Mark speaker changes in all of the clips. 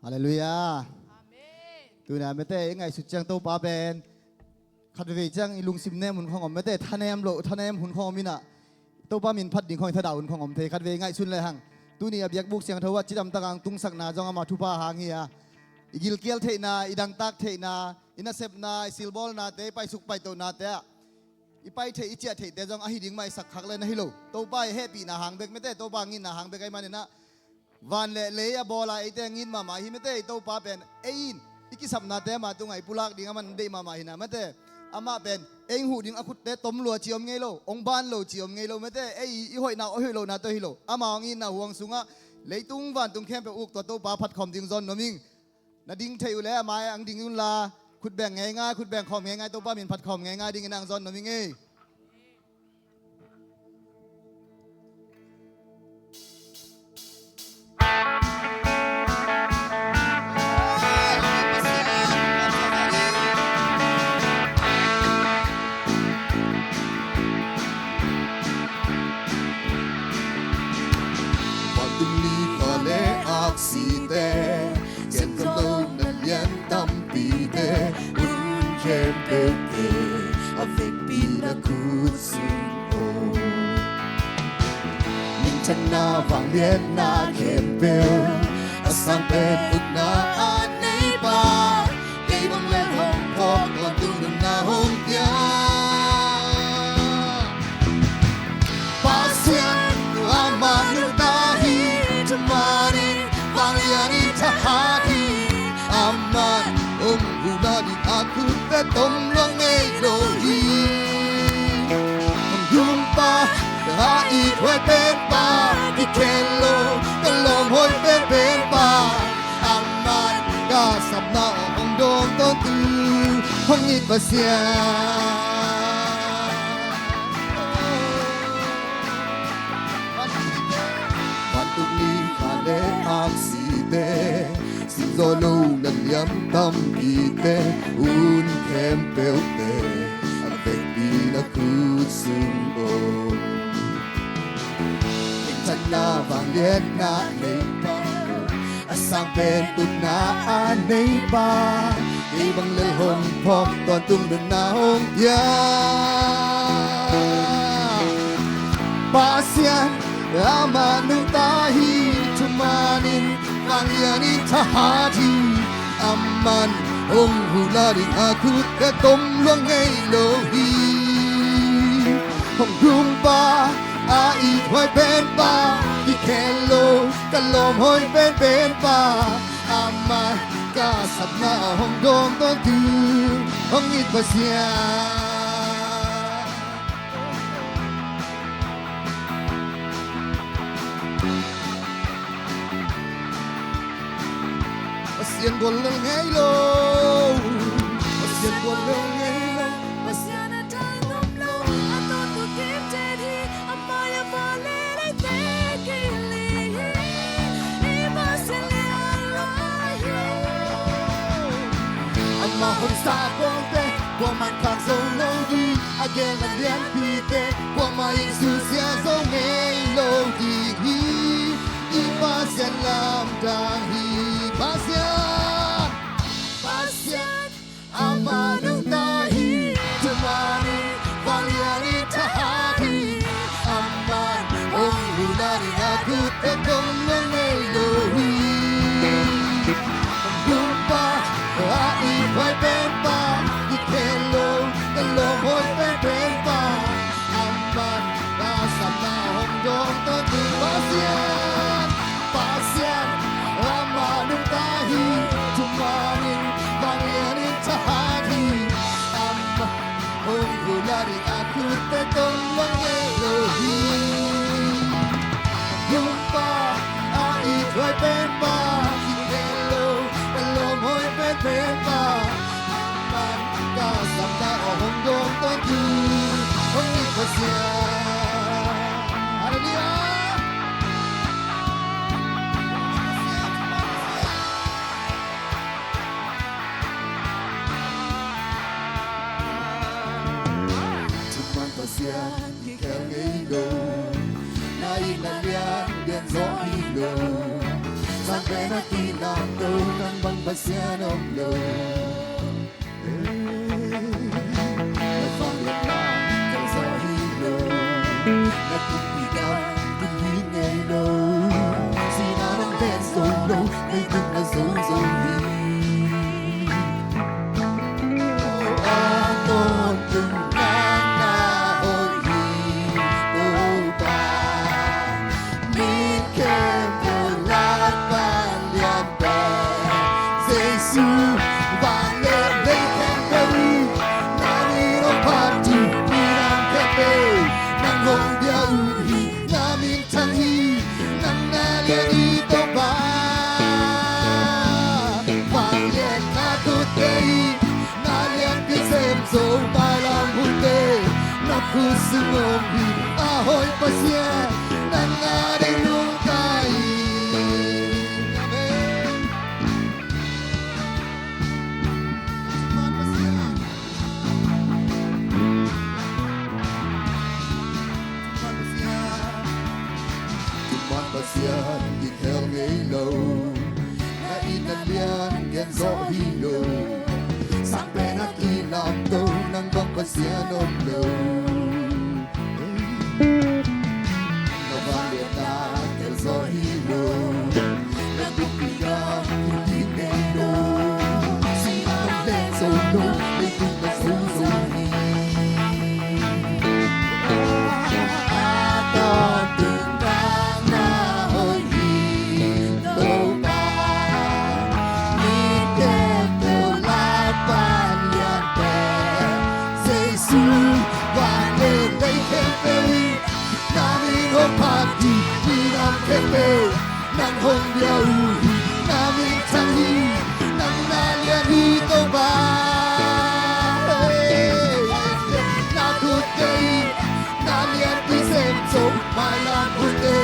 Speaker 1: Hallelujah. Tu na mete ngai su chang to pa ben khat ve chang lung sim ne mun khong om mete thanem lo thanem hun khong mina to pa min phat ding khong tha daun khong om the khat ve ngai sun le hang tu ni abyak buk siang thawa chidam tagang tung sak na jong ama thu pa hang hi igil kel the na idang tak the na ina sep na silbol na te pai suk pai to na te ipai the ichia the te jong a hi ding mai sak khak le na hi lo to pai happy na hang bek mete to pa ngin na hang bek ai man na van le ya bola ite ngin ma hi mete to pa pen ein ikisap na te ma tu ngai pulak ding man de ma hina mete ama pen eng hu ding akut te tom lo chiom ngei lo ong ban lo chiom ngei lo mete ei i hoi na o hoi lo na to hi lo ama ngin na huang sunga leitung van tung khem pe uk to pa phat khom ding zon noming na ding thei ule ama ang ding yun la khut beng ngai nga khut beng khom ngai to pa min phat khom ngai ding nang zon noming ei
Speaker 2: Sen không nên nhắn tâm bị thế un khem bê tê avec pina kusuo mình chân na vàng liên na khem bêu sang bên ức na an nay ba cây bông lên hồng phok còn tung đừng na hồng tia pasien ama nước ta hi chamani vàng liên hati aman hula di aku te tom long ei lo hi jumpa hai thoi pen pa di kelo kalom hoi pen pa aman ka sapna ong dong to tu hong it basia Pantuli khale aksite Zolo na liam tam ite un kem pelte avec pina kusuo Mintan na vang liet na nei pa Asang pen tut na anei pa Ibang lel hong pok toàn tung đừng na hong ya Pasian ama nung tahi tumanin Pangyanin tahati aman Ong hularing aku te tom luang ngay lohi Hong rumpa ai hoi pen pa Di kelo kalom hoi pen pa Aman kasap na hong dong ton tu Hong it pa siya Pasian golong ngay lo Pasian golong ngay lo
Speaker 3: Pasian at tangom lo Ato tu kim tedi Amaya vale ay tekili Ibasin li alayo
Speaker 2: Ama hong sa konte Kwa man kang so lo di Again and yan pite Kwa ma ing susya so ngay lo di Ipasyan lam dahi Pasyan Pasyan Ama nung tahi Tumani Valyani tahati Aman Ong hulari aku Tekong ng Elohi Lumpa Ai hoy pen pa Ikelo Kalom hoy pen pa Aman Kasam na hong dong to tu Pasyan Pasyan Ama nung tahi Tumanin Mangyanin tahati Ama Hong hularing aku Tetong lang Elohi Lumpa Ait hoy pen pa Ikelo Kalom hoy pen pa Aman Kasam na hong dong to tu Hong ipasya Hallelujah Pasian di kel ngei lo Nai na lian bian gió hi lo sampai nanti nanto nang bang pasyan om lo. Nafang lepang kang sa hilo, nagpipigang tingin ngay lo. Sinarang ben solo, may tung na zomi. Aton tung nang nahoy hito ba. Min kem telat panlian ba. Jesu vang le lay kem kari. Nani no pati pirang kepe. Nang hong dia uhi namin tangi. Nang nalian ito ba. Vang lian natutay. Nalian kisem so malam hute. Naku sungomi ahoy pasya. Nang aring lungkay. Amen. Tuman pasya. Tuman pasya. Tuman pasya. Ikel ngaylo. Na inalian gen so hilo. Sampai nakilam to nang bang pasyan om lo. Nabalik na kel so hilo. Nagpipigang hindi ngaylo. Sinang len solo, may tingnan susuni. Aton tingnan nahoy hito pa. Mikem tulat panlian pe. Jesu vale lay kepe. Namin ho pati pinang kepe. Nang hong dia uhi namin tangi. Nang nalian hito ba. Nakutay nalian pisem so malam hute.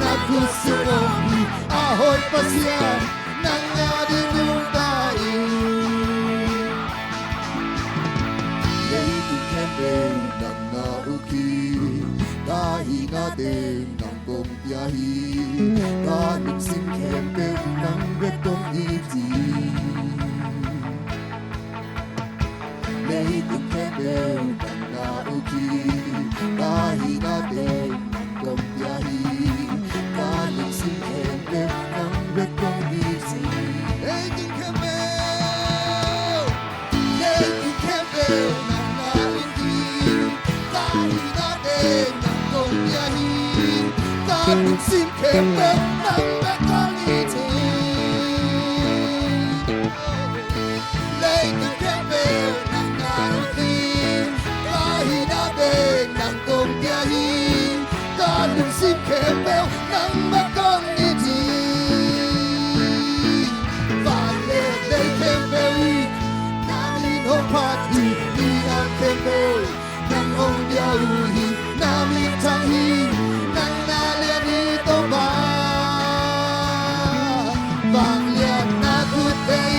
Speaker 2: Nakusunomi ahoy pasyan. Nang adinong tayo. Lady kepe nang nauki. Tahi natin ng kumpiyahi. Kanip sim kepe ng betong iti. Lady kepe nang nauki. Tahi natin ng kumpiyahi. Kanip sim kepe ng betong iti. Lady kepe. Lady kepe nang nauki. Tahi natin ng kumpiyahi. Kanip sim kepe ng betong iti. Lady kepe nang nauki. Tahi natin ng kumpiyahi. Kanip sim kepe ng betong iti. Vale lay kepe. Namin ho pati pinang kepe. Nang hong dia uhi namin tangi. Nang nalian ito ba. Vang lian nakutay.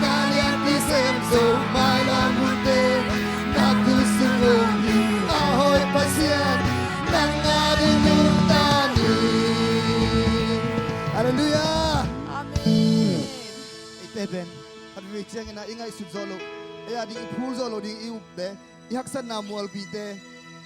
Speaker 2: Nalian pisem so malam hute. Nakusungomi ahoy pasyan. Nang adinong tani. Hallelujah.
Speaker 3: Amen.
Speaker 1: Itepen kadwe chiang ina ingai subzolo ya ding phul zolo ding iup de ihaksan na mual bite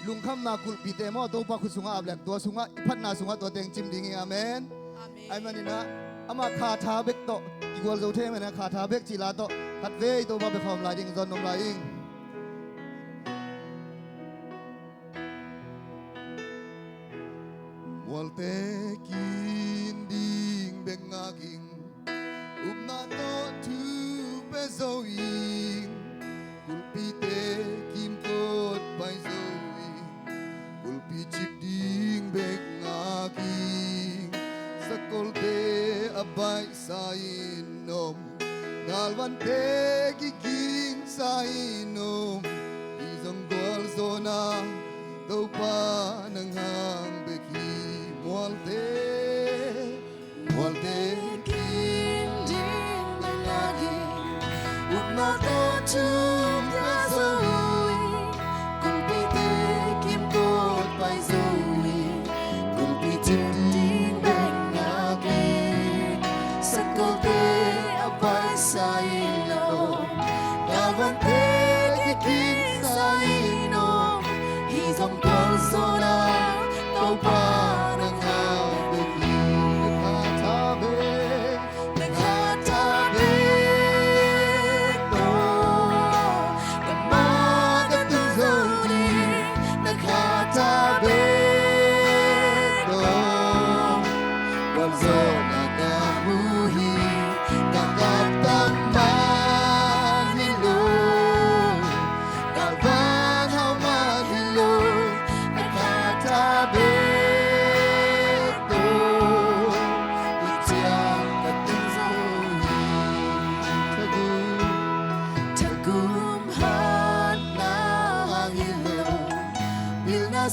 Speaker 1: lungkham na kul bite mo to pa khusunga ablak to sunga iphat na sunga to teng chim ding amen
Speaker 3: Amen.
Speaker 1: ai manina ama kha tha bek to igwal zo the mena kha tha bek chila to kadwe to ba be khom la ding zon nom la ing
Speaker 2: mual tekin ding bengaging. Upna to tu bezoing. Kulpite kim kot bai zoing. Kulpi chip ding bengaging. Sakolte abai sainom. Galwan te giging sainom. Isang gol zona. Tau pa nang hang beki. Mualte. Mualte.
Speaker 3: Kinding lagi. Upna to tu bezoing. Kulpite kim kot bai zoing. Kulpi chip ding beng lagi.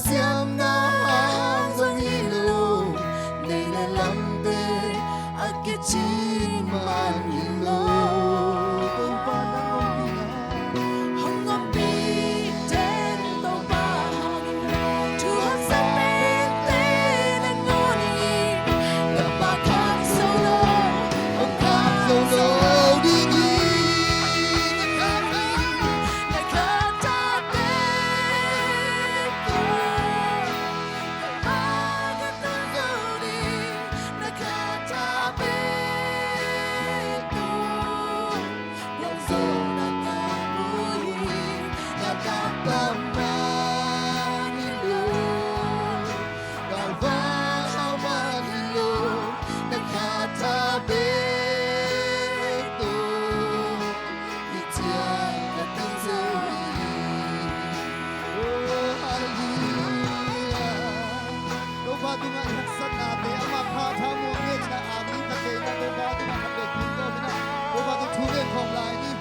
Speaker 2: xiêm na hang dong hilo này là lắm tê ake chín man hilo tung pa na
Speaker 3: Hong ngom pi ten to ba tu ha sa pe te na ngoni na ba kham solo
Speaker 2: ông khát sâu lâu đi đi
Speaker 3: na kha ta pe to aga ta ngoni na kha ta pe to wong so na ka mu
Speaker 2: na kapam man hilo galva sao man hilo na kata beto itiang na tinzoi oh hallelujah đâu ba tu ngai haksan na te ama pha tha mo nge cha ami ka te na đâu ba tu ma ka te kin ko na đâu ba tu thu le khom lai ni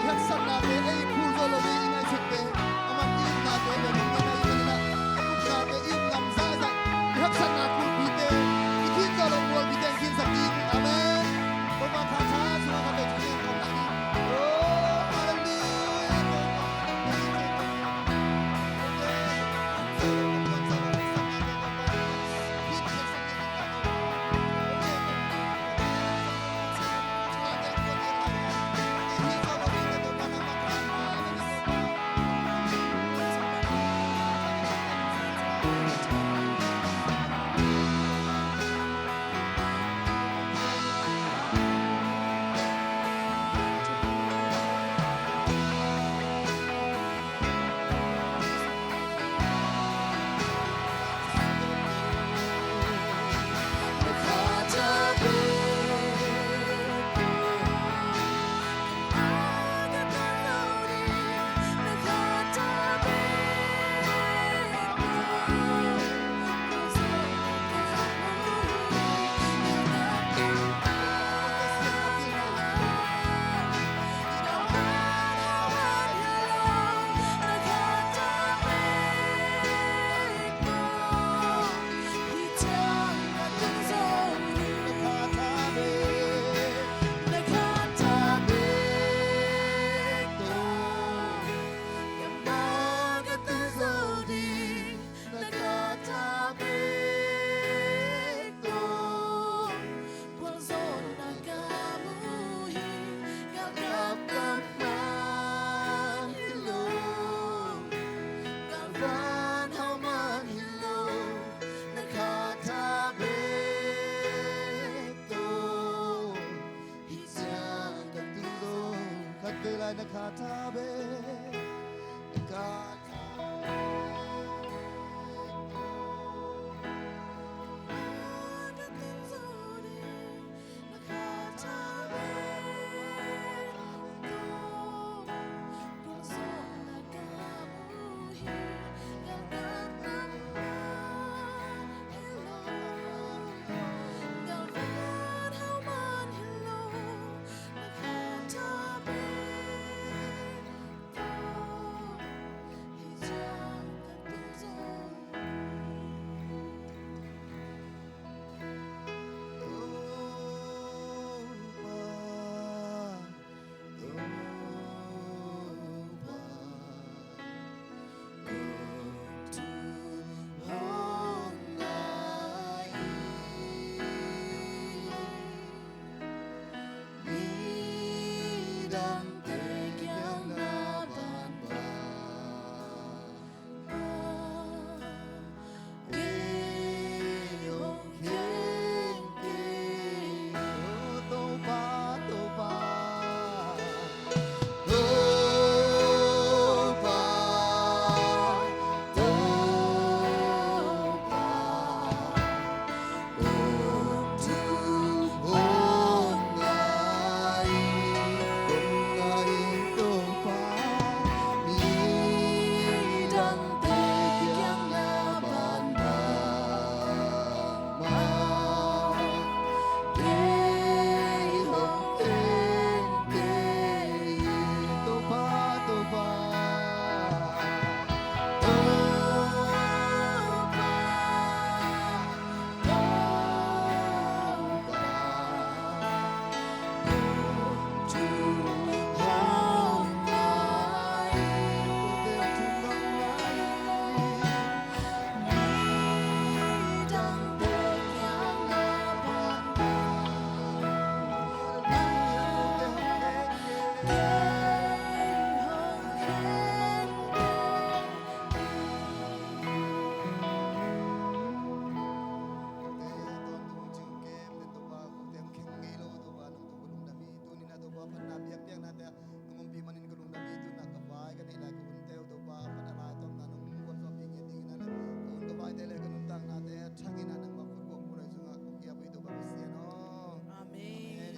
Speaker 2: haksan na te ei khu zo lo ni ngai chuk te ama in na te lo ni ngai ni na na te in lam sa sa haksan na khu pi te kin zo lo mo pi te kin sa ki amen đâu ba pha tha su ma ka te thu le khom lai ni oh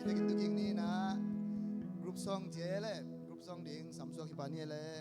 Speaker 1: Kita gitu gini na. Group song je le, group song ding samsua kipani le.